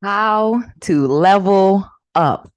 How to level up.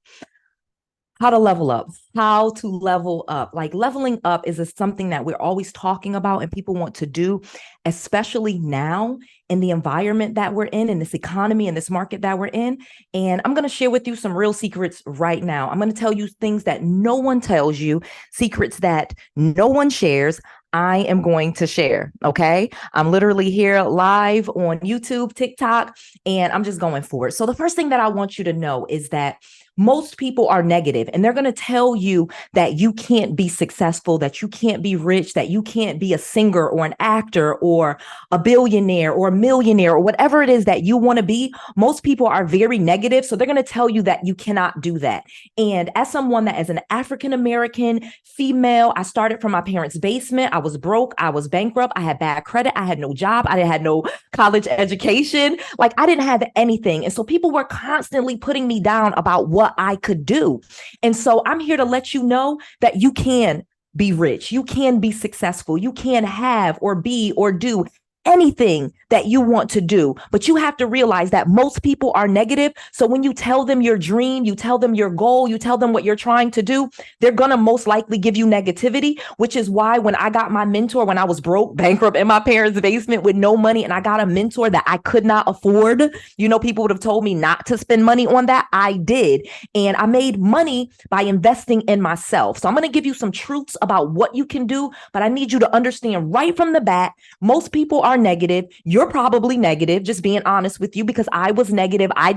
How to level up. How to level up. Like leveling up something that we're always talking about and people want to do, especially now in the environment that we're in this economy, in this market that we're in. And I'm going to share with you some real secrets right now. I'm going to tell you things that no one tells you, secrets that no one shares. I am going to share. Okay. I'm literally here live on YouTube, TikTok, and I'm just going for it. So, the first thing that I want you to know is that most people are negative and they're going to tell you that you can't be successful, that you can't be rich, that you can't be a singer or an actor or a billionaire or a millionaire or whatever it is that you want to be. Most people are very negative. So they're going to tell you that you cannot do that. And as someone that is an African American female, I started from my parents' basement. I was broke. I was bankrupt. I had bad credit. I had no job. I had no college education. Like I didn't have anything. And so people were constantly putting me down about what I could do. And so I'm here to let you know that you can be rich. You can be successful. You can have or be or do anything that you want to do. But you have to realize that most people are negative. So when you tell them your dream, you tell them your goal, you tell them what you're trying to do, they're going to most likely give you negativity, which is why when I got my mentor, when I was broke, bankrupt in my parents' basement with no money, and I got a mentor that I could not afford, people would have told me not to spend money on that. I did. And I made money by investing in myself. So I'm going to give you some truths about what you can do, but I need you to understand right from the bat, most people are negative. You're probably negative, just being honest with you, because I was negative. I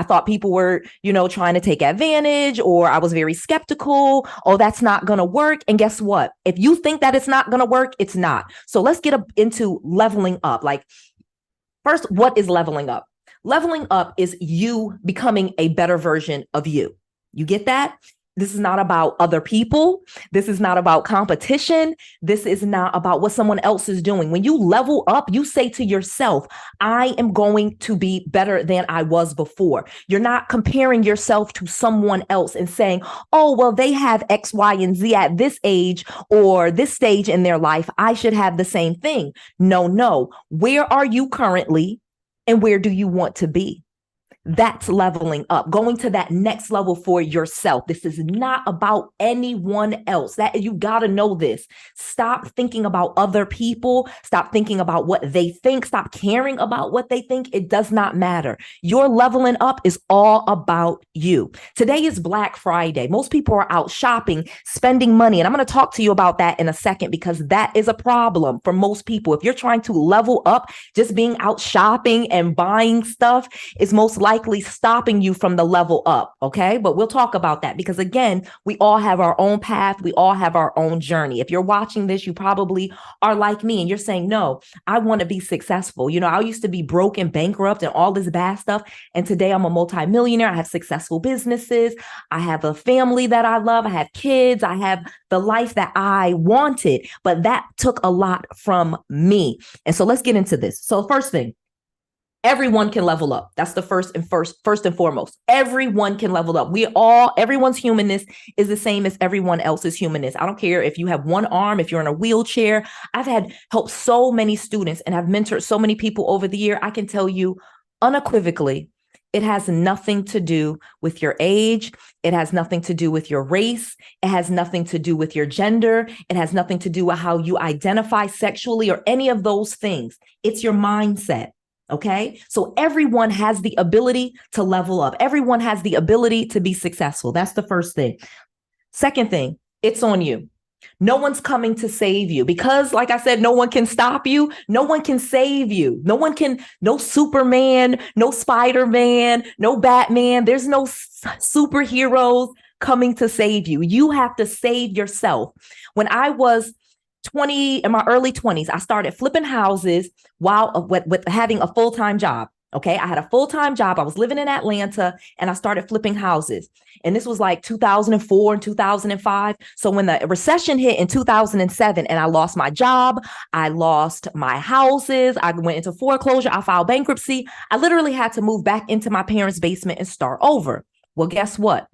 thought people were, trying to take advantage, or I was very skeptical. Oh, that's not going to work. And guess what? If you think that it's not going to work, it's not. So let's get into leveling up. Like, first, what is leveling up? Leveling up is you becoming a better version of you. You get that? This is not about other people. This is not about competition. This is not about what someone else is doing. When you level up, you say to yourself, I am going to be better than I was before. You're not comparing yourself to someone else and saying, oh, well, they have X, Y, and Z at this age or this stage in their life. I should have the same thing. No. Where are you currently and where do you want to be? That's leveling up, going to that next level for yourself. This is not about anyone else. That you got to know this. Stop thinking about other people. Stop thinking about what they think. Stop caring about what they think. It does not matter. Your leveling up is all about you. Today is Black Friday. Most people are out shopping, spending money. And I'm going to talk to you about that in a second, because that is a problem for most people. If you're trying to level up, just being out shopping and buying stuff is most likely stopping you from the level up. Okay. But we'll talk about that, because again, we all have our own path. We all have our own journey. If you're watching this, you probably are like me and you're saying, no, I want to be successful. I used to be broke and bankrupt and all this bad stuff. And today I'm a multimillionaire. I have successful businesses. I have a family that I love. I have kids. I have the life that I wanted, but that took a lot from me. And so let's get into this. So first thing, everyone can level up. That's the first and foremost. Everyone can level up. Everyone's humanness is the same as everyone else's humanness. I don't care if you have one arm, if you're in a wheelchair. I've had helped so many students and have mentored so many people over the year. I can tell you unequivocally, it has nothing to do with your age. It has nothing to do with your race. It has nothing to do with your gender. It has nothing to do with how you identify sexually or any of those things. It's your mindset. Okay. So everyone has the ability to level up. Everyone has the ability to be successful. That's the first thing. Second thing, it's on you. No one's coming to save you, because like I said, no one can stop you. No one can save you. No Superman, no Spider-Man, no Batman. There's no superheroes coming to save you. You have to save yourself. When I was in my early 20s, I started flipping houses while with having a full-time job. Okay. I had a full-time job. I was living in Atlanta and I started flipping houses. And this was like 2004 and 2005. So when the recession hit in 2007 and I lost my job, I lost my houses, I went into foreclosure, I filed bankruptcy. I literally had to move back into my parents' basement and start over. Well, guess what?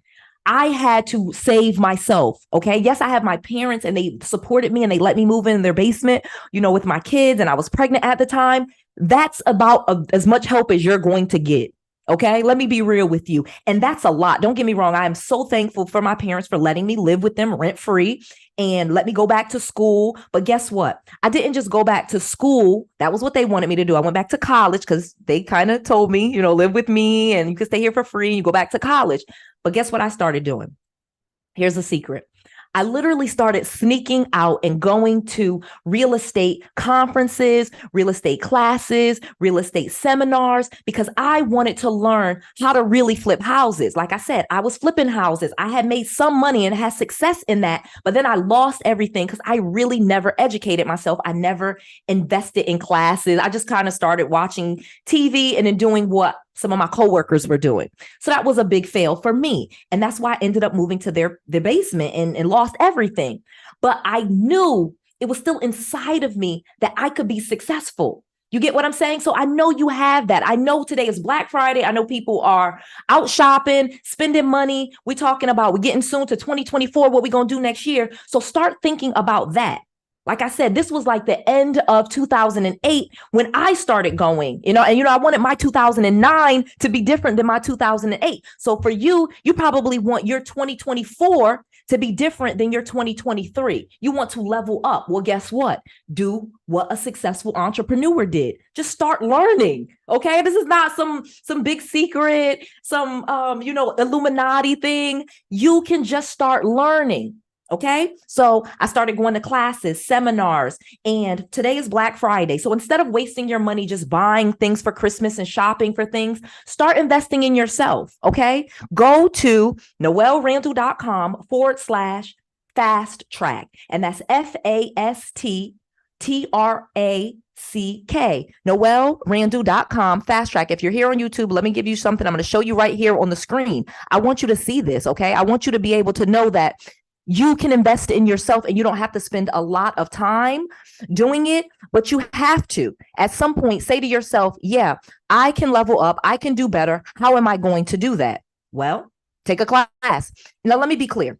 I had to save myself. Okay. Yes, I have my parents and they supported me and they let me move in their basement, with my kids. And I was pregnant at the time. That's about as much help as you're going to get. Okay, let me be real with you. And that's a lot. Don't get me wrong. I am so thankful for my parents for letting me live with them rent free and let me go back to school. But guess what? I didn't just go back to school. That was what they wanted me to do. I went back to college because they kind of told me, live with me and you can stay here for free. You go back to college. But guess what I started doing? Here's a secret. I literally started sneaking out and going to real estate conferences, real estate classes, real estate seminars, because I wanted to learn how to really flip houses. Like I said, I was flipping houses. I had made some money and had success in that, but then I lost everything because I really never educated myself. I never invested in classes. I just kind of started watching TV and then doing what some of my coworkers were doing. So that was a big fail for me. And that's why I ended up moving to their basement and lost everything. But I knew it was still inside of me that I could be successful. You get what I'm saying? So I know you have that. I know today is Black Friday. I know people are out shopping, spending money. We're getting soon to 2024, what we're going to do next year. So start thinking about that. Like I said, this was like the end of 2008 when I started going, and I wanted my 2009 to be different than my 2008. So for you, you probably want your 2024 to be different than your 2023. You want to level up. Well, guess what? Do what a successful entrepreneur did. Just start learning. Okay. This is not some big secret, some, Illuminati thing. You can just start learning. Okay. So I started going to classes, seminars, and today is Black Friday. So instead of wasting your money just buying things for Christmas and shopping for things, start investing in yourself. Okay. Go to noellerandall.com/fast track. And that's FASTTRACK. noellerandall.com fast track. If you're here on YouTube, let me give you something. I'm going to show you right here on the screen. I want you to see this. Okay. I want you to be able to know that you can invest in yourself and you don't have to spend a lot of time doing it, but you have to at some point say to yourself, yeah, I can level up. I can do better. How am I going to do that? Well, take a class. Now, let me be clear.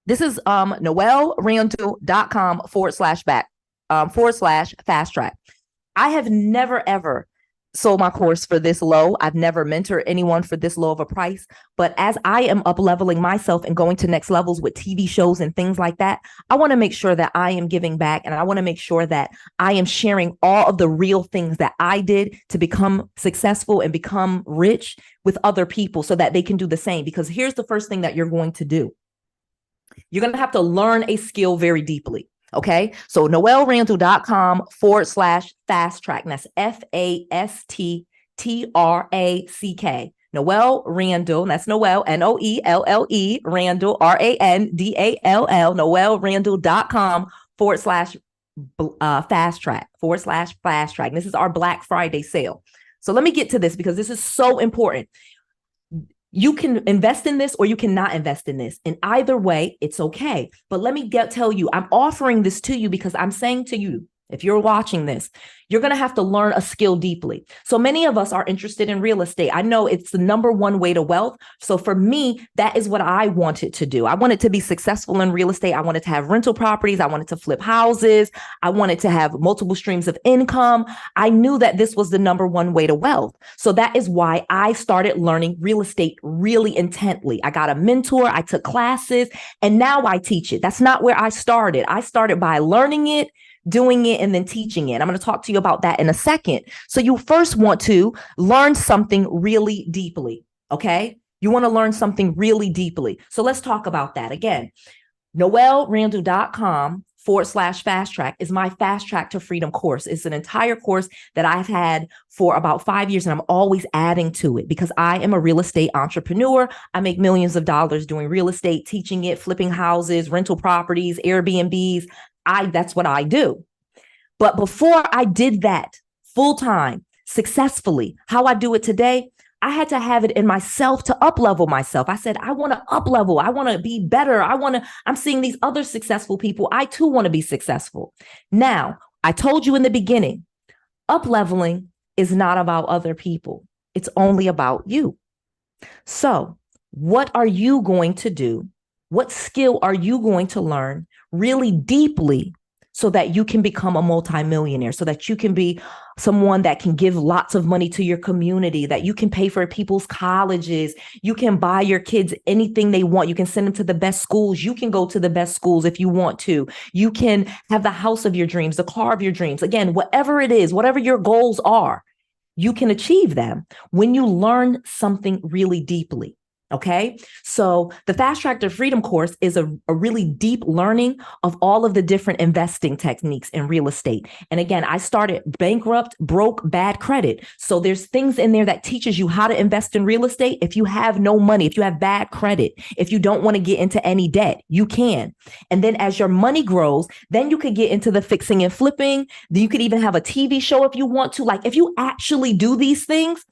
This is noellerandall.com/fast track. I have never, ever sold my course for this low. I've never mentored anyone for this low of a price. But as I am up leveling myself and going to next levels with TV shows and things like that, I want to make sure that I am giving back. And I want to make sure that I am sharing all of the real things that I did to become successful and become rich with other people so that they can do the same. Because here's the first thing that you're going to do. You're going to have to learn a skill very deeply. Okay. So noellerandall.com/fast track. And that's FASTTRACK. Noelle Randall. That's Noelle, NOELLE, Randall, RANDALL, noellerandall.com/fast track, /fast track. This is our Black Friday sale. So let me get to this because this is so important. You can invest in this or you cannot invest in this. And either way, it's okay. But let me tell you, I'm offering this to you because I'm saying to you, if you're watching this, you're going to have to learn a skill deeply. So many of us are interested in real estate. I know it's the number one way to wealth. So for me, that is what I wanted to do. I wanted to be successful in real estate. I wanted to have rental properties. I wanted to flip houses. I wanted to have multiple streams of income. I knew that this was the number one way to wealth. So that is why I started learning real estate really intently. I got a mentor. I took classes and now I teach it. That's not where I started. I started by learning it, doing it, and then teaching it. I'm going to talk to you about that in a second. So you first want to learn something really deeply. Okay. You want to learn something really deeply. So let's talk about that again. noellerandall.com/fast track is my fast track to freedom course. It's an entire course that I've had for about 5 years and I'm always adding to it because I am a real estate entrepreneur. I make millions of dollars doing real estate, teaching it, flipping houses, rental properties, Airbnbs. That's what I do. But before I did that full time, successfully, how I do it today, I had to have it in myself to up level myself. I said, I want to up level. I want to be better. I'm seeing these other successful people. I too want to be successful. Now, I told you in the beginning, up leveling is not about other people. It's only about you. So what are you going to do? What skill are you going to learn really deeply so that you can become a multimillionaire, so that you can be someone that can give lots of money to your community, that you can pay for people's colleges. You can buy your kids anything they want. You can send them to the best schools. You can go to the best schools if you want to. You can have the house of your dreams, the car of your dreams. Again, whatever it is, whatever your goals are, you can achieve them when you learn something really deeply. Okay. So the Fast Track to Freedom course is a really deep learning of all of the different investing techniques in real estate. And again, I started bankrupt, broke, bad credit. So there's things in there that teaches you how to invest in real estate. If you have no money, if you have bad credit, if you don't want to get into any debt, you can. And then as your money grows, then you could get into the fixing and flipping. Then you could even have a TV show if you want to. Like if you actually do these things,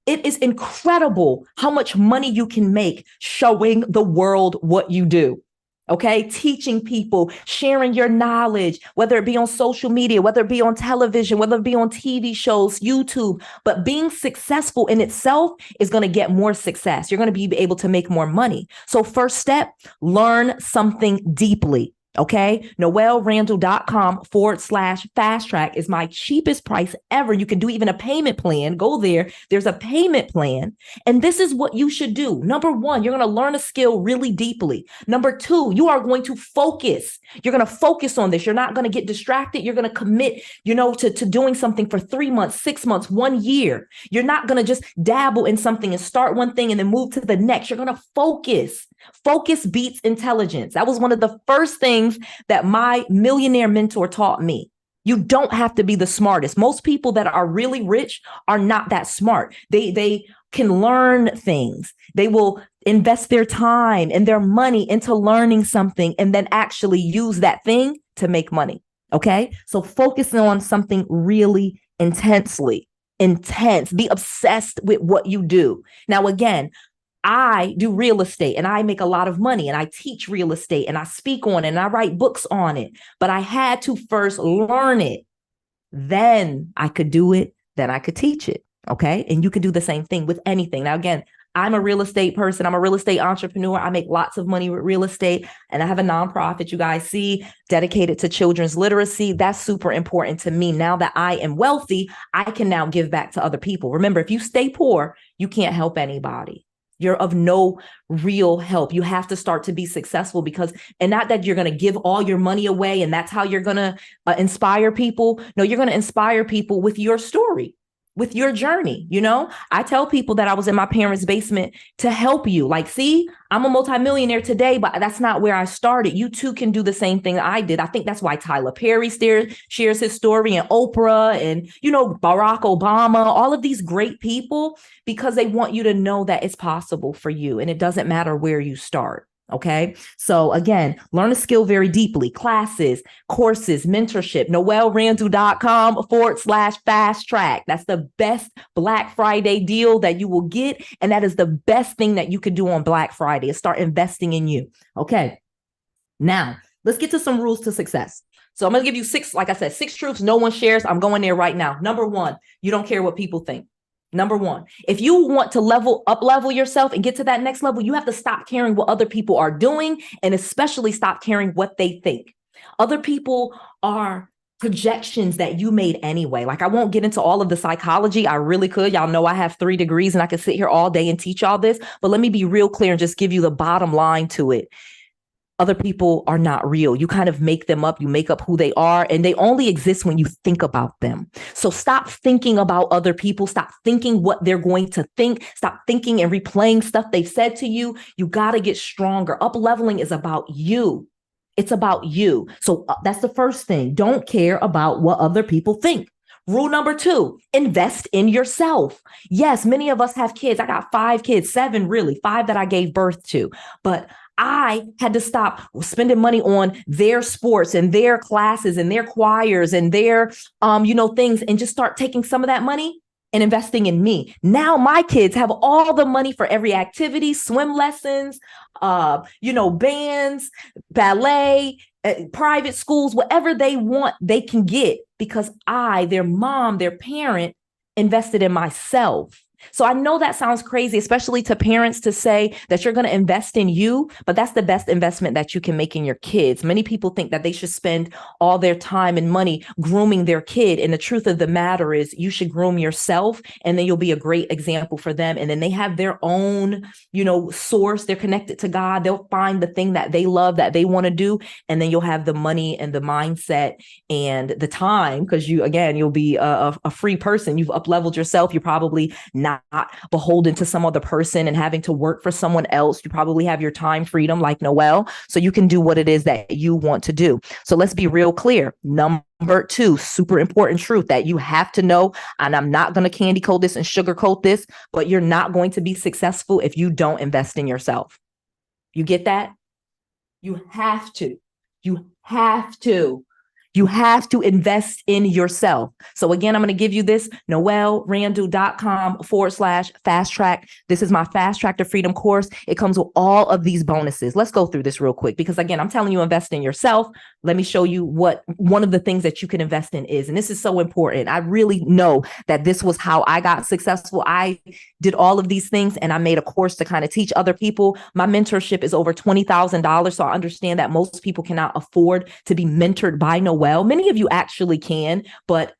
it is incredible how much money you can make showing the world what you do. Okay. Teaching people, sharing your knowledge, whether it be on social media, whether it be on television, whether it be on TV shows, YouTube, but being successful in itself is going to get more success. You're going to be able to make more money. So first step, learn something deeply. Okay. NoelleRandall.com/fast track is my cheapest price ever. You can do even a payment plan. Go there. There's a payment plan. And this is what you should do. Number one, you're going to learn a skill really deeply. Number two, you are going to focus. You're going to focus on this. You're not going to get distracted. You're going to commit, to doing something for 3 months, 6 months, 1 year. You're not going to just dabble in something and start one thing and then move to the next. You're going to focus. Focus beats intelligence. That was one of the first things that my millionaire mentor taught me. You don't have to be the smartest. Most people that are really rich are not that smart. They can learn things. They will invest their time and their money into learning something and then actually use that thing to make money. Okay. So focusing on something really intense. Be obsessed with what you do. Now, again, I do real estate and I make a lot of money and I teach real estate and I speak on it and I write books on it, but I had to first learn it. Then I could do it. Then I could teach it. Okay. And you could do the same thing with anything. Now, again, I'm a real estate person. I'm a real estate entrepreneur. I make lots of money with real estate and I have a nonprofit you guys see dedicated to children's literacy. That's super important to me. Now that I am wealthy, I can now give back to other people. Remember, if you stay poor, you can't help anybody. You're of no real help. You have to start to be successful and not that you're going to give all your money away and that's how you're going to inspire people. No, you're going to inspire people with your story, with your journey. I tell people that I was in my parents' basement to help you. Like, see, I'm a multimillionaire today, but that's not where I started. You too can do the same thing I did. I think that's why Tyler Perry shares his story and Oprah and, Barack Obama, all of these great people, because they want you to know that it's possible for you and it doesn't matter where you start. Okay. So again, learn a skill very deeply. Classes, courses, mentorship, NoelleRandall.com/fast track. That's the best Black Friday deal that you will get. And that is the best thing that you could do on Black Friday is start investing in you. Okay. Now let's get to some rules to success. So I'm going to give you 6 truths no one shares. I'm going there right now. Number 1, you don't care what people think. Number 1, if you want to level yourself and get to that next level, you have to stop caring what other people are doing and especially stop caring what they think. Other people are projections that you made anyway. Like, I won't get into all of the psychology. I really could. Y'all know I have 3 degrees and I could sit here all day and teach all this, but let me be real clear and just give you the bottom line to it. Other people are not real. You kind of make them up. You make up who they are, and they only exist when you think about them. So stop thinking about other people. Stop thinking what they're going to think. Stop thinking and replaying stuff they've said to you. You got to get stronger. Up leveling is about you. It's about you. So that's the first thing. Don't care about what other people think. Rule number 2, invest in yourself. Yes, many of us have kids. I got 5 kids, 7 really, 5 that I gave birth to, but I had to stop spending money on their sports and their classes and their choirs and their, things, and just start taking some of that money and investing in me. Now my kids have all the money for every activity, swim lessons, bands, ballet, private schools, whatever they want, they can get because I, their mom, their parent, invested in myself. So I know that sounds crazy, especially to parents, to say that you're going to invest in you, but that's the best investment that you can make in your kids. Many people think that they should spend all their time and money grooming their kid. And the truth of the matter is you should groom yourself, and then you'll be a great example for them. And then they have their own, source. They're connected to God. They'll find the thing that they love, that they want to do. And then you'll have the money and the mindset and the time, because you'll be a free person. You've up-leveled yourself. You're probably not beholden to some other person and having to work for someone else. You probably have your time freedom like Noelle, so you can do what it is that you want to do. So let's be real clear. Number 2, super important truth that you have to know, and I'm not going to candy coat this and sugarcoat this, but you're not going to be successful if you don't invest in yourself. You get that? You have to. You have to. You have to invest in yourself. So again, I'm going to give you this, noellerandall.com/fast track. This is my Fast Track to Freedom course. It comes with all of these bonuses. Let's go through this real quick, because again, I'm telling you, invest in yourself. Let me show you what one of the things that you can invest in is. And this is so important. I really know that this was how I got successful. I did all of these things and I made a course to kind of teach other people. My mentorship is over $20,000. So I understand that most people cannot afford to be mentored by Noelle. Many of you actually can, but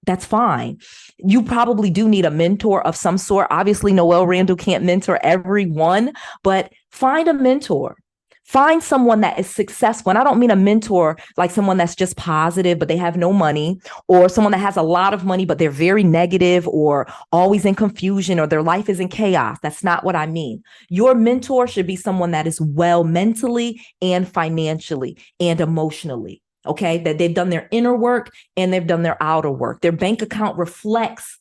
that's fine. You probably do need a mentor of some sort. Obviously, Noelle Randall can't mentor everyone, but find a mentor. Find someone that is successful. And I don't mean a mentor like someone that's just positive, but they have no money, or someone that has a lot of money, but they're very negative or always in confusion, or their life is in chaos. That's not what I mean. Your mentor should be someone that is well mentally and financially and emotionally. Okay, that they've done their inner work and they've done their outer work. Their bank account reflects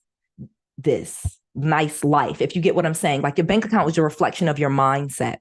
this nice life. If you get what I'm saying, like your bank account was a reflection of your mindset,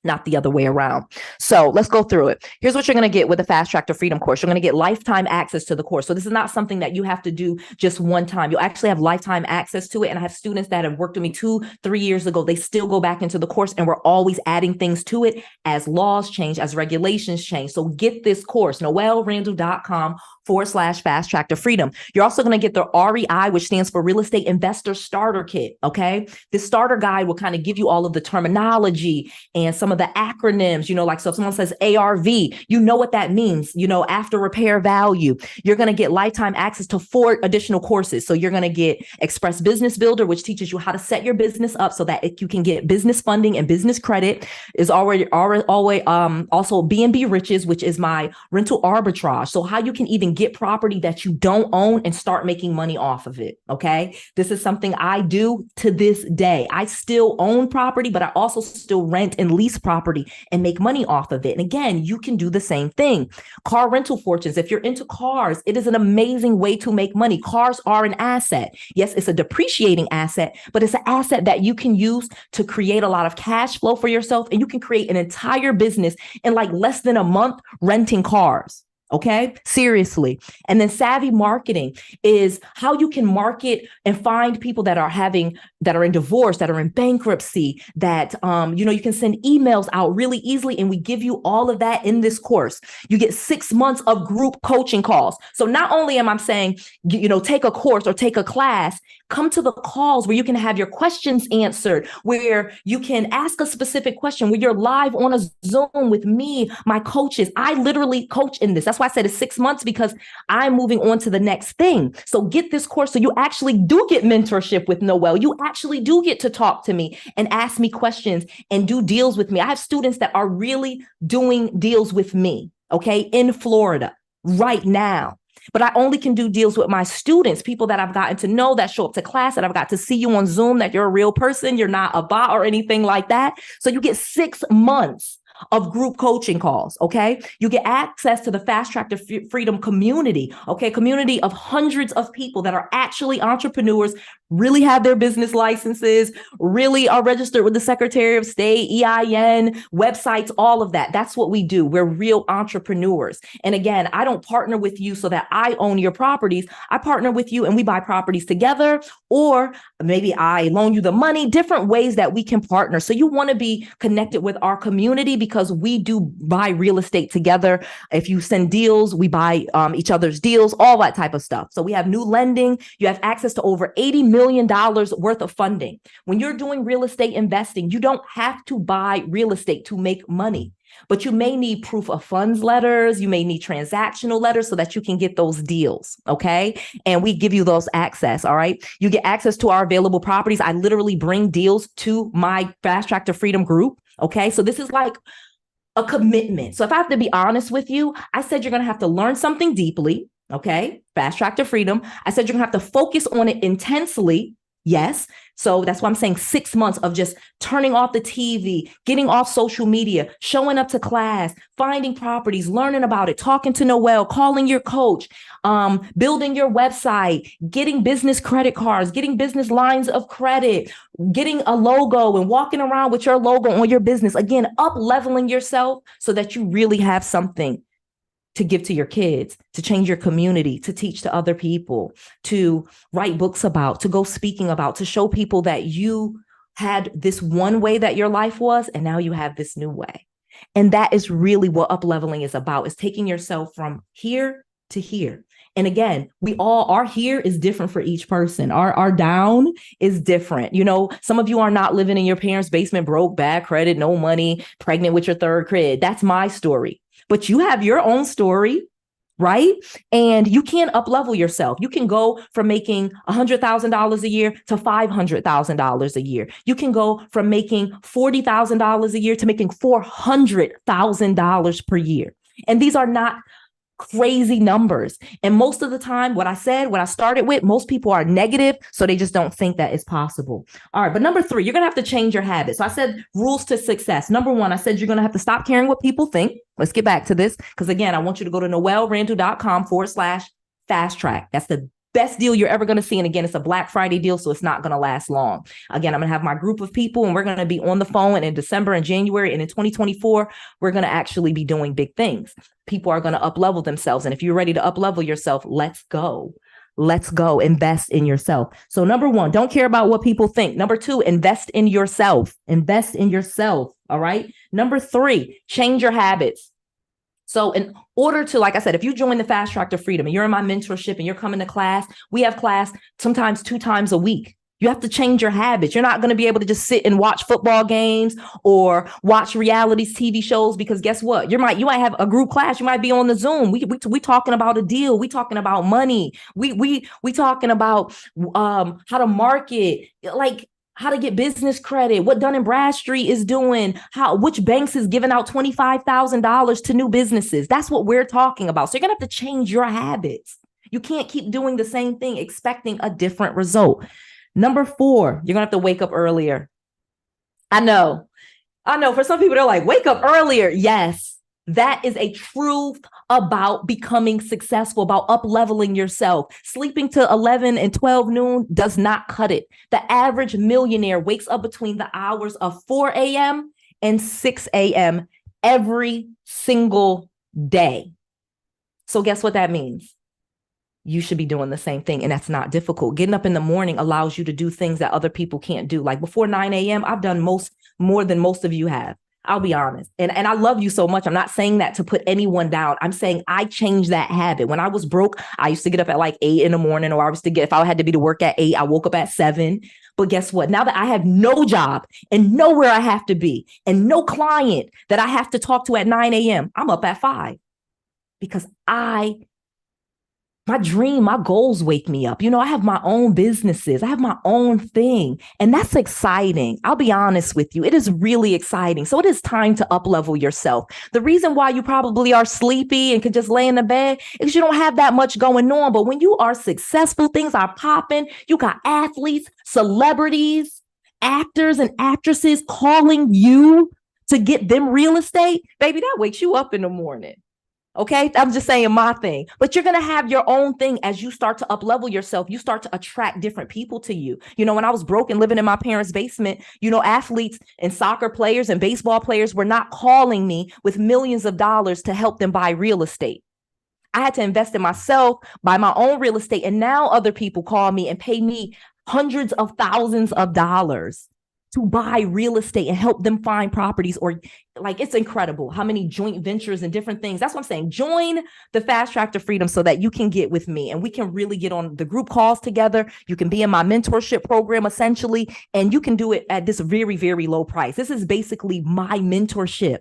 not the other way around. So let's go through it. Here's what you're going to get with the Fast Track to Freedom course. You're going to get lifetime access to the course. So this is not something that you have to do just one time. You'll actually have lifetime access to it. And I have students that have worked with me 2-3 years ago. They still go back into the course, and we're always adding things to it as laws change, as regulations change. So get this course, noellerandall.com/fast track to freedom. You're also going to get the REI, which stands for Real Estate Investor Starter Kit. Okay. This starter guide will kind of give you all of the terminology and some of the acronyms, like, so if someone says ARV, you know what that means, after repair value. You're going to get lifetime access to 4 additional courses. So you're going to get Express Business Builder, which teaches you how to set your business up so that you can get business funding and business credit. Is always also B&B Riches, which is my rental arbitrage. So how you can even get property that you don't own and start making money off of it. Okay. This is something I do to this day. I still own property, but I also still rent and lease property and make money off of it. And again, you can do the same thing. Car rental fortunes. If you're into cars, it is an amazing way to make money. Cars are an asset. Yes, it's a depreciating asset, but it's an asset that you can use to create a lot of cash flow for yourself. And you can create an entire business in like less than a month renting cars. Okay, seriously. And then savvy marketing is how you can market and find people that are in divorce, that are in bankruptcy, that, you can send emails out really easily. And we give you all of that in this course. You get 6 months of group coaching calls. So not only am I saying, take a course or take a class, come to the calls where you can have your questions answered, where you can ask a specific question, where you're live on a Zoom with me, my coaches. I literally coach in this. That's why I said it's 6 months, because I'm moving on to the next thing. So get this course so you actually do get mentorship with Noelle. You actually do get to talk to me and ask me questions and do deals with me. I have students that are really doing deals with me, okay, in Florida right now. But I only can do deals with my students, people that I've gotten to know, that show up to class, that I've got to see you on Zoom, that you're a real person, you're not a bot or anything like that. So you get 6 months of group coaching calls, okay? You get access to the Fast Track to Freedom community, okay? Community of hundreds of people that are actually entrepreneurs, really have their business licenses, really are registered with the Secretary of State, EIN, websites, all of that. That's what we do. We're real entrepreneurs. And again, I don't partner with you so that I own your properties. I partner with you and we buy properties together, or maybe I loan you the money, different ways that we can partner. So you want to be connected with our community, because we do buy real estate together. If you send deals, we buy each other's deals, all that type of stuff. So we have new lending. You have access to over 80 million million worth of funding. When you're doing real estate investing, you don't have to buy real estate to make money, but you may need proof of funds letters. You may need transactional letters so that you can get those deals. Okay. And we give you those access. All right. You get access to our available properties. I literally bring deals to my Fast Track to Freedom group. Okay. So this is like a commitment. So if I have to be honest with you, I said you're going to have to learn something deeply. Okay. Fast Track to Freedom. I said you're going to have to focus on it intensely. Yes. So that's why I'm saying 6 months of just turning off the TV, getting off social media, showing up to class, finding properties, learning about it, talking to Noelle, calling your coach, building your website, getting business credit cards, getting business lines of credit, getting a logo and walking around with your logo on your business. Again, up leveling yourself so that you really have something to give to your kids, to change your community, to teach to other people, to write books about, to go speaking about, to show people that you had this one way that your life was, and now you have this new way. And that is really what up leveling is about, is taking yourself from here to here. And again, our here is different for each person. Our down is different. You know, some of you are not living in your parents' basement, broke, bad credit, no money, pregnant with your third kid. That's my story. But you have your own story, right? And you can up level yourself. You can go from making $100,000 a year to $500,000 a year. You can go from making $40,000 a year to making $400,000 per year. And these are not crazy numbers. And most of the time, what I started with, most people are negative, so they just don't think that it's possible. All right. But number 3, you're going to have to change your habits. So I said rules to success. Number 1, I said you're going to have to stop caring what people think. Let's get back to this. Because again, I want you to go to noellerandall.com/fast track. That's the best deal you're ever going to see. And again, it's a Black Friday deal, so it's not going to last long. Again, I'm going to have my group of people and we're going to be on the phone, and in December and January and in 2024, we're going to actually be doing big things. People are going to up level themselves. And if you're ready to up level yourself, let's go. Let's go invest in yourself. So number 1, don't care about what people think. Number 2, invest in yourself. Invest in yourself. All right. Number 3, change your habits. So in order to, like I said, if you join the Fast Track to Freedom and you're in my mentorship and you're coming to class, we have class sometimes 2 times a week. You have to change your habits. You're not going to be able to just sit and watch football games or watch reality TV shows, because guess what? You might have a group class. You might be on the Zoom. We talking about a deal. We talking about money. We talking about how to market, like how to get business credit, what Dun & Bradstreet is doing, which banks is giving out $25,000 to new businesses. That's what we're talking about. So you're going to have to change your habits. You can't keep doing the same thing expecting a different result. Number 4, you're going to have to wake up earlier. I know. For some people, they're like, wake up earlier. Yes, that is a truth about becoming successful, about up leveling yourself. Sleeping to 11 and 12 noon does not cut it. The average millionaire wakes up between the hours of 4 a.m. and 6 a.m. every single day. So guess what that means? You should be doing the same thing. And that's not difficult. Getting up in the morning allows you to do things that other people can't do. Like before 9 a.m., I've done more than most of you have. I'll be honest. And I love you so much. I'm not saying that to put anyone down. I'm saying I changed that habit. When I was broke, I used to get up at like 8 in the morning, or if I had to be to work at 8, I woke up at 7. But guess what? Now that I have no job and nowhere I have to be and no client that I have to talk to at 9 a.m., I'm up at 5 because my dream, my goals wake me up. You know, I have my own businesses. I have my own thing. And that's exciting. I'll be honest with you. It is really exciting. So it is time to up level yourself. The reason why you probably are sleepy and can just lay in the bed is you don't have that much going on. But when you are successful, things are popping. You got athletes, celebrities, actors and actresses calling you to get them real estate. Baby, that wakes you up in the morning. Okay, I'm just saying my thing, but you're going to have your own thing as you start to up level yourself. You start to attract different people to you. You know, when I was broke and living in my parents' basement, you know, athletes and soccer players and baseball players were not calling me with millions of dollars to help them buy real estate. I had to invest in myself, buy my own real estate. And now other people call me and pay me hundreds of thousands of dollars to buy real estate and help them find properties, or like, it's incredible how many joint ventures and different things. That's what I'm saying. Join the Fast Track to Freedom so that you can get with me and we can really get on the group calls together. You can be in my mentorship program essentially, and you can do it at this very, very low price. This is basically my mentorship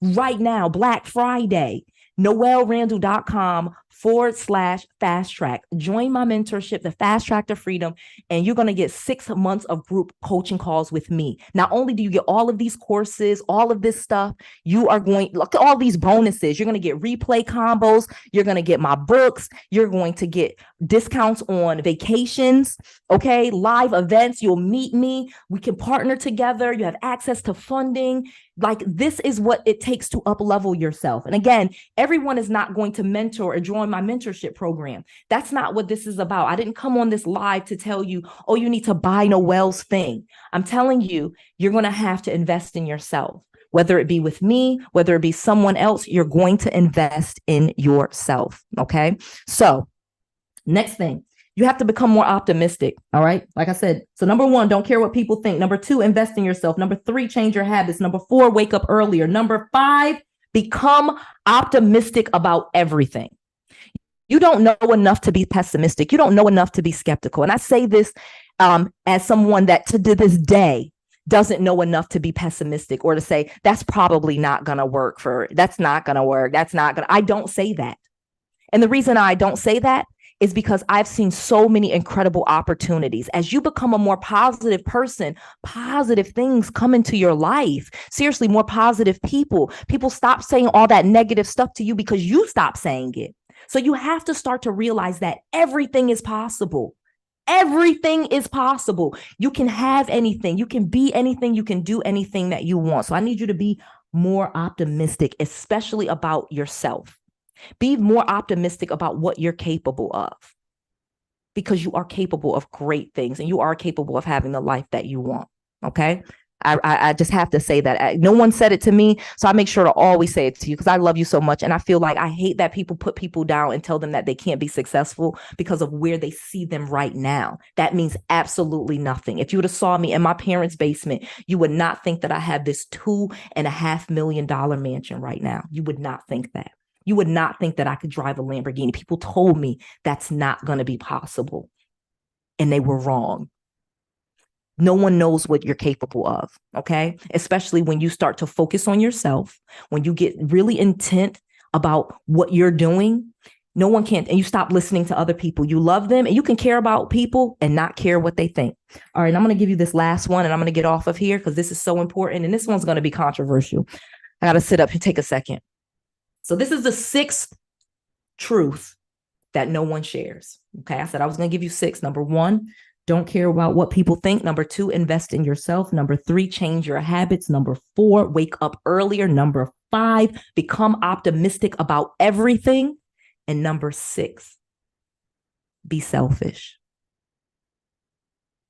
right now, Black Friday. NoelleRandall.com/fast track. Join my mentorship, the Fast Track to Freedom, and you're going to get 6 months of group coaching calls with me. Not only do you get all of these courses, all of this stuff, you are going, look at all these bonuses. You're going to get replay combos. You're going to get my books. You're going to get discounts on vacations. Okay. Live events. You'll meet me. We can partner together. You have access to funding. Like, this is what it takes to up level yourself. And again, everyone is not going to mentor or join my mentorship program. That's not what this is about. I didn't come on this live to tell you, oh, you need to buy Noelle's thing. I'm telling you, you're going to have to invest in yourself, whether it be with me, whether it be someone else, you're going to invest in yourself. Okay. So next thing, you have to become more optimistic. All right. Like I said, so number 1, don't care what people think. Number 2, invest in yourself. Number 3, change your habits. Number 4, wake up earlier. Number 5, become optimistic about everything. You don't know enough to be pessimistic. You don't know enough to be skeptical. And I say this as someone that to this day doesn't know enough to be pessimistic or to say that's probably not going to work that's not going to work. That's not going to, I don't say that. And the reason I don't say that is because I've seen so many incredible opportunities. As you become a more positive person, positive things come into your life. Seriously, more positive people. People stop saying all that negative stuff to you because you stop saying it. So you have to start to realize that everything is possible. Everything is possible. You can have anything. You can be anything. You can do anything that you want. So I need you to be more optimistic, especially about yourself. Be more optimistic about what you're capable of, because you are capable of great things and you are capable of having the life that you want. Okay. I just have to say that. No one said it to me, so I make sure to always say it to you because I love you so much. And I feel like I hate that people put people down and tell them that they can't be successful because of where they see them right now. That means absolutely nothing. If you would have saw me in my parents' basement, you would not think that I have this $2.5 million mansion right now. You would not think that. You would not think that I could drive a Lamborghini. People told me that's not going to be possible. And they were wrong. No one knows what you're capable of, okay? Especially when you start to focus on yourself, when you get really intent about what you're doing, no one can, and you stop listening to other people. You love them and you can care about people and not care what they think. All right, I'm going to give you this last one and I'm going to get off of here because this is so important and this one's going to be controversial. I got to sit up and take a second. So this is the 6th truth that no one shares. Okay, I said I was going to give you 6. Number 1, don't care about what people think. Number 2, invest in yourself. Number 3, change your habits. Number 4, wake up earlier. Number 5, become optimistic about everything. And number 6, be selfish.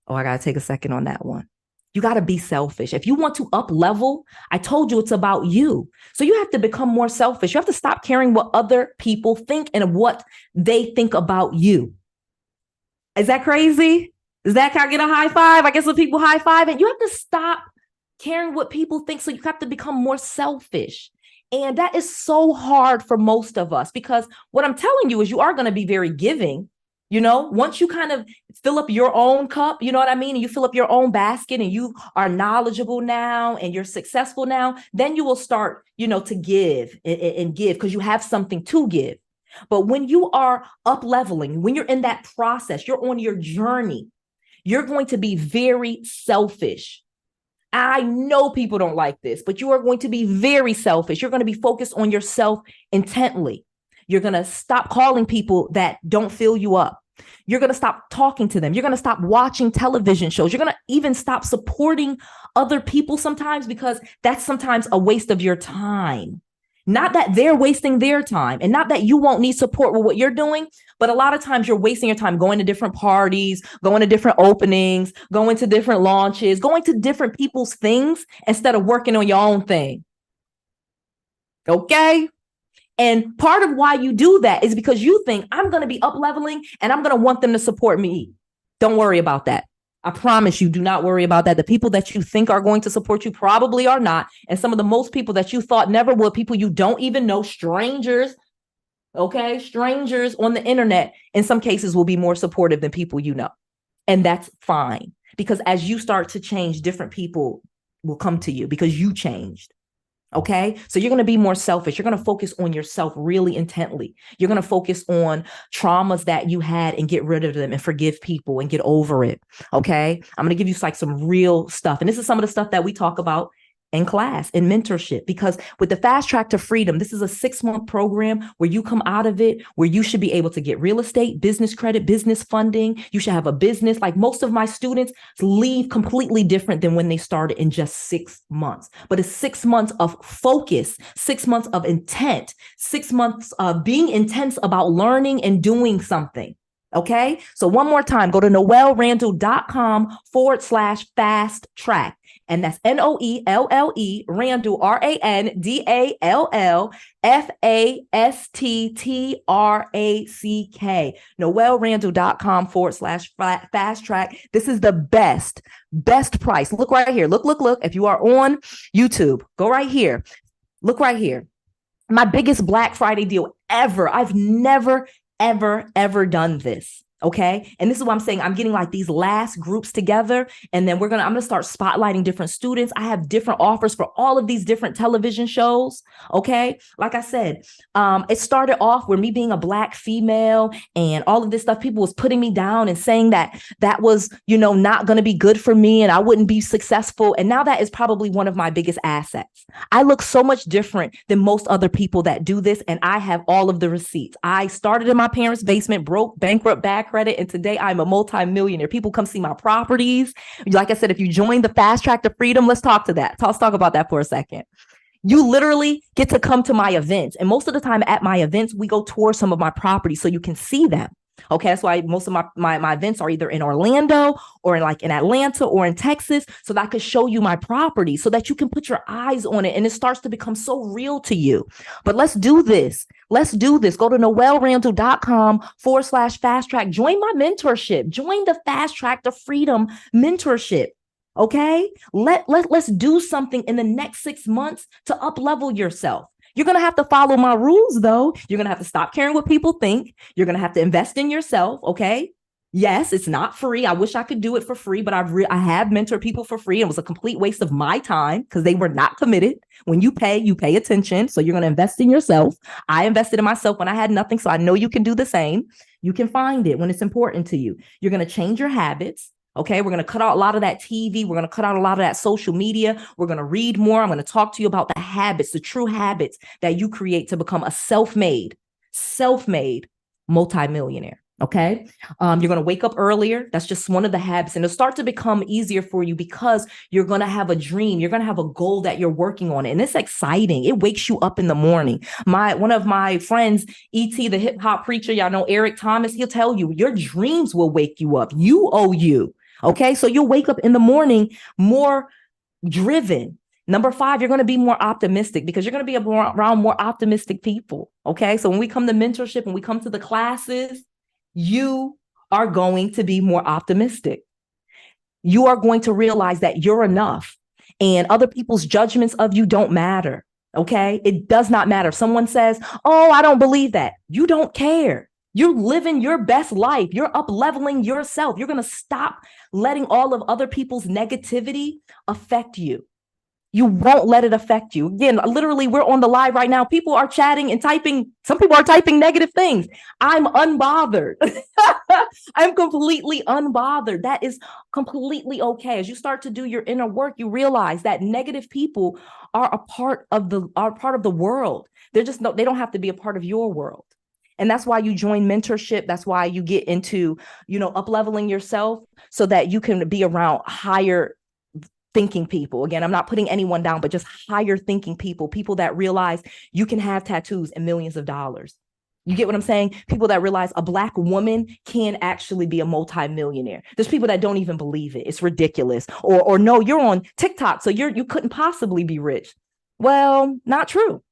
Oh, I got to take a second on that one. You got to be selfish. If you want to up level, I told you it's about you. So you have to become more selfish. You have to stop caring what other people think and what they think about you. Is that crazy? Is that, can I get a high five? I guess when people high five, and you have to stop caring what people think. So you have to become more selfish. And that is so hard for most of us because what I'm telling you is you are going to be very giving. You know, once you kind of fill up your own cup, you know what I mean? And you fill up your own basket and you are knowledgeable now and you're successful now, then you will start, you know, to give and give because you have something to give. But when you are up leveling, when you're in that process, you're on your journey, you're going to be very selfish. I know people don't like this, but you are going to be very selfish. You're going to be focused on yourself intently. You're going to stop calling people that don't fill you up. You're going to stop talking to them. You're going to stop watching television shows. You're going to even stop supporting other people sometimes because that's sometimes a waste of your time. Not that they're wasting their time and not that you won't need support with what you're doing, but a lot of times you're wasting your time going to different parties, going to different openings, going to different launches, going to different people's things instead of working on your own thing. Okay? And part of why you do that is because you think I'm going to be up leveling and I'm going to want them to support me. Don't worry about that. I promise you, do not worry about that. The people that you think are going to support you probably are not. And some of the most people that you thought never would, people you don't even know, strangers, okay? Strangers on the internet, in some cases, will be more supportive than people you know. And that's fine. Because as you start to change, different people will come to you because you changed. Okay. So you're going to be more selfish. You're going to focus on yourself really intently. You're going to focus on traumas that you had and get rid of them and forgive people and get over it. Okay. I'm going to give you like some real stuff. And this is some of the stuff that we talk about in class, in mentorship, because with the Fast Track to Freedom, this is a 6-month program where you come out of it, where you should be able to get real estate, business credit, business funding. You should have a business. Like most of my students leave completely different than when they started in just 6 months. But it's 6 months of focus, 6 months of intent, 6 months of being intense about learning and doing something. Okay. So one more time, go to noellerandall.com/fast track. And that's Noelle Randall, RANDALLFASTTRACK. noellerandall.com/fast track. This is the best price. Look right here. Look. If you are on YouTube, go right here. Look right here. My biggest Black Friday deal ever. I've never, ever done this. Okay. And this is what I'm saying. I'm getting like these last groups together, and then I'm going to start spotlighting different students. I have different offers for all of these different television shows. Okay. Like I said, it started off with me being a Black female and all of this stuff. People was putting me down and saying that was, not going to be good for me and I wouldn't be successful. And now that is probably one of my biggest assets. I look so much different than most other people that do this. And I have all of the receipts. I started in my parents' basement, broke, bankrupt, bad credit, and today I'm a multimillionaire. People come see my properties. Like I said, if you join the Fast Track to Freedom, let's talk to that. Let's talk about that for a second. You literally get to come to my events. And most of the time at my events, we go tour some of my properties so you can see them. Okay, that's why most of my events are either in Orlando or in Atlanta or in Texas, so that I could show you my property so that you can put your eyes on it and it starts to become so real to you. But let's do this. Let's do this. Go to noellerandall.com/fast track. Join my mentorship. Join the Fast Track to Freedom mentorship. Okay, let's do something in the next 6 months to up level yourself. You're going to have to follow my rules, though. You're going to have to stop caring what people think. You're going to have to invest in yourself. Okay. Yes, it's not free. I wish I could do it for free, but I have mentored people for free. It was a complete waste of my time because they were not committed. When you pay attention. So you're going to invest in yourself. I invested in myself when I had nothing. So I know you can do the same. You can find it when it's important to you. You're going to change your habits. Okay, we're going to cut out a lot of that TV. We're going to cut out a lot of that social media. We're going to read more. I'm going to talk to you about the habits, the true habits that you create to become a self-made multimillionaire. Okay, you're going to wake up earlier. That's just one of the habits. And it'll start to become easier for you because you're going to have a dream. You're going to have a goal that you're working on. And it's exciting. It wakes you up in the morning. One of my friends, E.T., the hip hop preacher, y'all know Eric Thomas, he'll tell you your dreams will wake you up. You owe you. Okay, so you'll wake up in the morning more driven. Number 5, you're going to be more optimistic because you're going to be around more optimistic people. Okay, so when we come to mentorship and we come to the classes, you are going to be more optimistic. You are going to realize that you're enough and other people's judgments of you don't matter. Okay, it does not matter. If someone says, "Oh, I don't believe that," you don't care. You're living your best life. You're up leveling yourself. You're going to stop letting all of other people's negativity affect you. You won't let it affect you. Again, literally, we're on the live right now. People are chatting and typing. Some people are typing negative things. I'm unbothered. I'm completely unbothered. That is completely okay. As you start to do your inner work, you realize that negative people are a part of the world. They don't have to be a part of your world. And that's why you join mentorship. That's why you get into, up leveling yourself so that you can be around higher thinking people. Again, I'm not putting anyone down, but just higher thinking people that realize you can have tattoos and millions of dollars. You get what I'm saying? People that realize a Black woman can actually be a multimillionaire. There's people that don't even believe it. It's ridiculous. Or no, you're on TikTok, so you couldn't possibly be rich. Well, not true.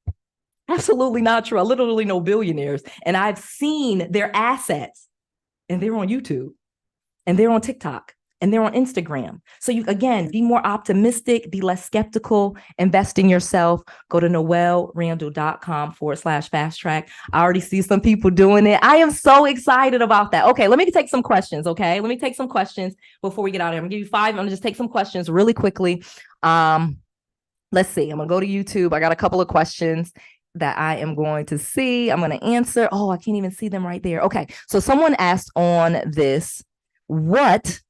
Absolutely not true. I literally know billionaires, and I've seen their assets, and they're on YouTube, and they're on TikTok, and they're on Instagram. So you, again, be more optimistic, be less skeptical, invest in yourself. Go to noellerandall.com/fast track. I already see some people doing it. I am so excited about that. Okay, let me take some questions. Okay, let me take some questions before we get out of here. I'm gonna give you 5. I'm gonna just take some questions really quickly. Let's see. I'm gonna go to YouTube. I got a couple of questions that I am going to see. I'm going to answer. Oh, I can't even see them right there. Okay. So someone asked on this, what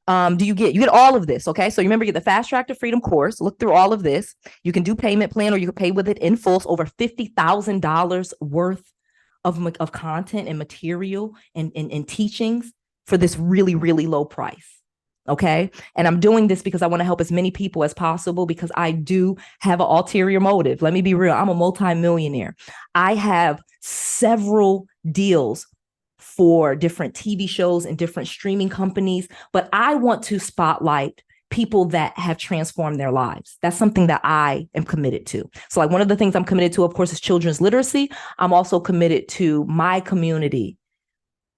do you get? You get all of this. Okay. So you remember, you get the Fast Track to Freedom course. Look through all of this. You can do payment plan, or you can pay with it in full. It's over $50,000 worth of content and material and teachings for this really, really low price. Okay. And I'm doing this because I want to help as many people as possible, because I do have an ulterior motive. Let me be real. I'm a multimillionaire. I have several deals for different TV shows and different streaming companies, but I want to spotlight people that have transformed their lives. That's something that I am committed to. So like, one of the things I'm committed to, of course, is children's literacy. I'm also committed to my community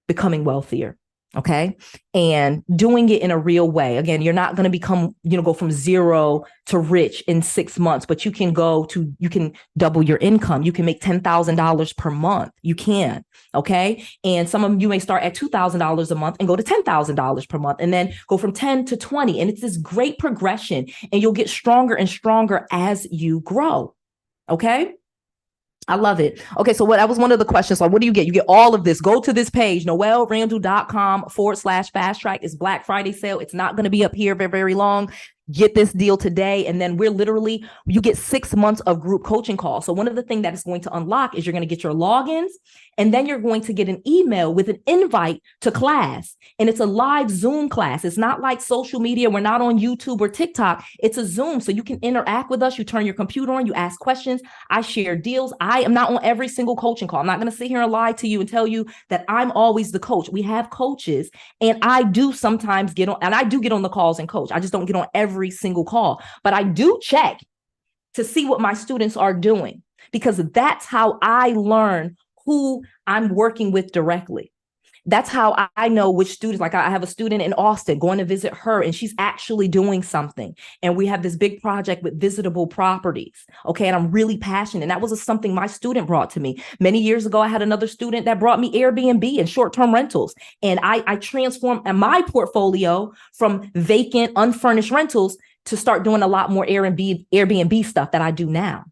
becoming wealthier. Okay. And doing it in a real way. Again, you're not going to become, go from zero to rich in 6 months, but you can double your income. You can make $10,000 per month. You can. Okay. And some of you may start at $2,000 a month and go to $10,000 per month, and then go from 10 to 20. And it's this great progression, and you'll get stronger and stronger as you grow. Okay. I love it. Okay, so that was one of the questions. So what do you get? You get all of this. Go to this page, noellerandall.com/fast track. It's Black Friday sale. It's not going to be up here very, very long. Get this deal today. And then you get 6 months of group coaching calls. So one of the things that is going to unlock is you're going to get your logins, and then you're going to get an email with an invite to class. And it's a live Zoom class. It's not like social media. We're not on YouTube or TikTok. It's a Zoom. So you can interact with us. You turn your computer on, you ask questions. I share deals. I am not on every single coaching call. I'm not going to sit here and lie to you and tell you that I'm always the coach. We have coaches, and I do sometimes get on the calls and coach. I just don't get on every single call, but I do check to see what my students are doing, because that's how I learn who I'm working with directly. That's how I know which students. Like, I have a student in Austin, going to visit her, and she's actually doing something. And we have this big project with visitable properties. Okay. And I'm really passionate. And that was something my student brought to me. Many years ago, I had another student that brought me Airbnb and short-term rentals. And I transformed my portfolio from vacant, unfurnished rentals to start doing a lot more Airbnb stuff that I do now.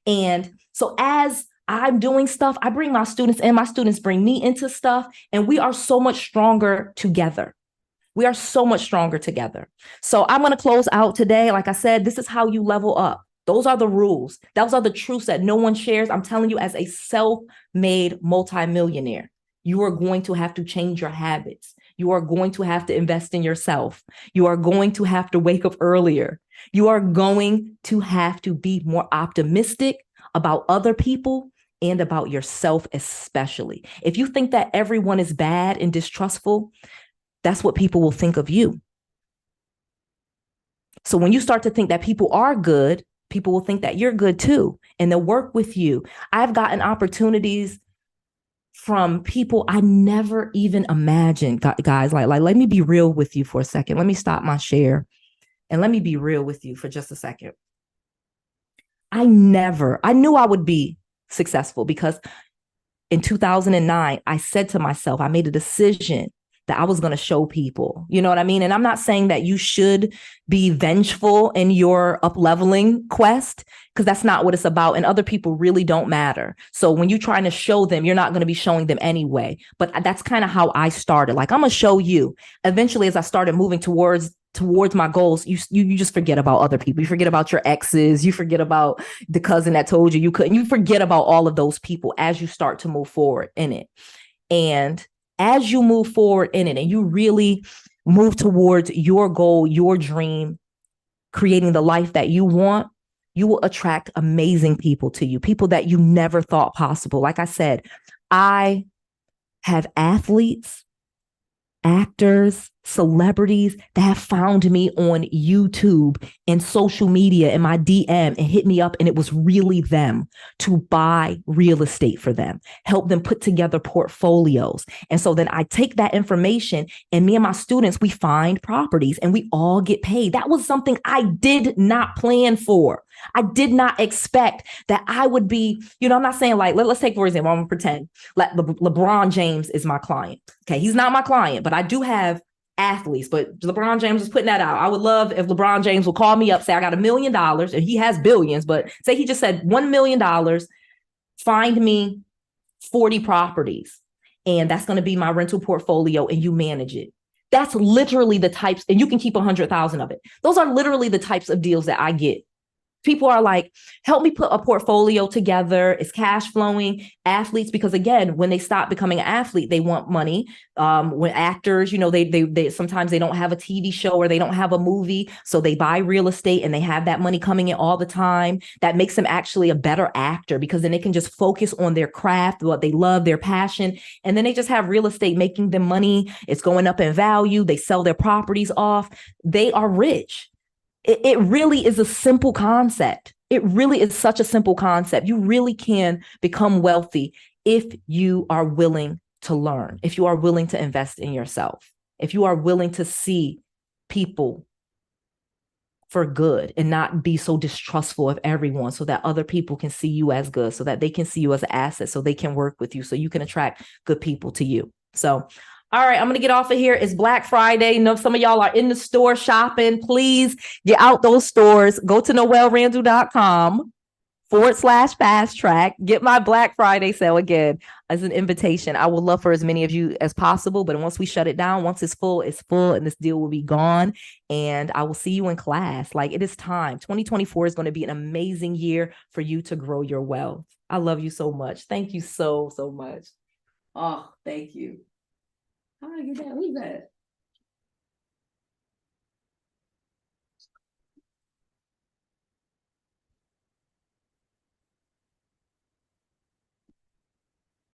And so as I'm doing stuff, I bring my students in, my students bring me into stuff, and we are so much stronger together. We are so much stronger together. So I'm going to close out today. Like I said, this is how you level up. Those are the rules. Those are the truths that no one shares. I'm telling you, as a self-made multimillionaire, you are going to have to change your habits. You are going to have to invest in yourself. You are going to have to wake up earlier. You are going to have to be more optimistic about other people and about yourself, especially. If you think that everyone is bad and distrustful, that's what people will think of you. So when you start to think that people are good, people will think that you're good too, and they'll work with you. I've gotten opportunities from people I never even imagined, guys. Like, let me be real with you for a second. Let me stop my share and let me be real with you for just a second. I knew I would be successful, because in 2009, I said to myself, I made a decision that I was going to show people, you know what I mean? And I'm not saying that you should be vengeful in your up-leveling quest, because that's not what it's about. And other people really don't matter. So when you're trying to show them, you're not going to be showing them anyway. But that's kind of how I started. Like, I'm going to show you. Eventually, as I started moving towards my goals, you just forget about other people. You forget about your exes. You forget about the cousin that told you you couldn't. You forget about all of those people as you start to move forward in it. And as you move forward in it and you really move towards your goal, your dream, creating the life that you want, you will attract amazing people to you, people that you never thought possible. Like I said, I have athletes, actors, celebrities that have found me on YouTube and social media in my DM and hit me up, and it was really them, to buy real estate for them, help them put together portfolios. And so then I take that information, and me and my students, we find properties and we all get paid. That was something I did not plan for. I did not expect that I would be, I'm not saying like, let's take, for example, I'm gonna pretend like LeBron James is my client. Okay, he's not my client, but I do have athletes. But LeBron James is putting that out. I would love if LeBron James will call me up, say I got $1 million, and he has billions, but say he just said $1 million, find me 40 properties, and that's going to be my rental portfolio, and you manage it. That's literally the types, and you can keep 100,000 of it. Those are literally the types of deals that I get. People are like, help me put a portfolio together. It's cash flowing. Athletes, because again, when they stop becoming an athlete, they want money. When actors, they sometimes they don't have a TV show or they don't have a movie, so they buy real estate and they have that money coming in all the time. That makes them actually a better actor, because then they can just focus on their craft, what they love, their passion, and then they just have real estate making them money. It's going up in value. They sell their properties off. They are rich. It really is a simple concept. It really is such a simple concept. You really can become wealthy if you are willing to learn, if you are willing to invest in yourself, if you are willing to see people for good and not be so distrustful of everyone, so that other people can see you as good, so that they can see you as an asset, so they can work with you, so you can attract good people to you. So all right, I'm going to get off of here. It's Black Friday. Some of y'all are in the store shopping. Please get out those stores. Go to noellerandall.com/fast track. Get my Black Friday sale again as an invitation. I would love for as many of you as possible, but once we shut it down, once it's full, and this deal will be gone. And I will see you in class. Like, it is time. 2024 is going to be an amazing year for you to grow your wealth. I love you so much. Thank you so, so much. Oh, thank you. How do I get that? Who's that?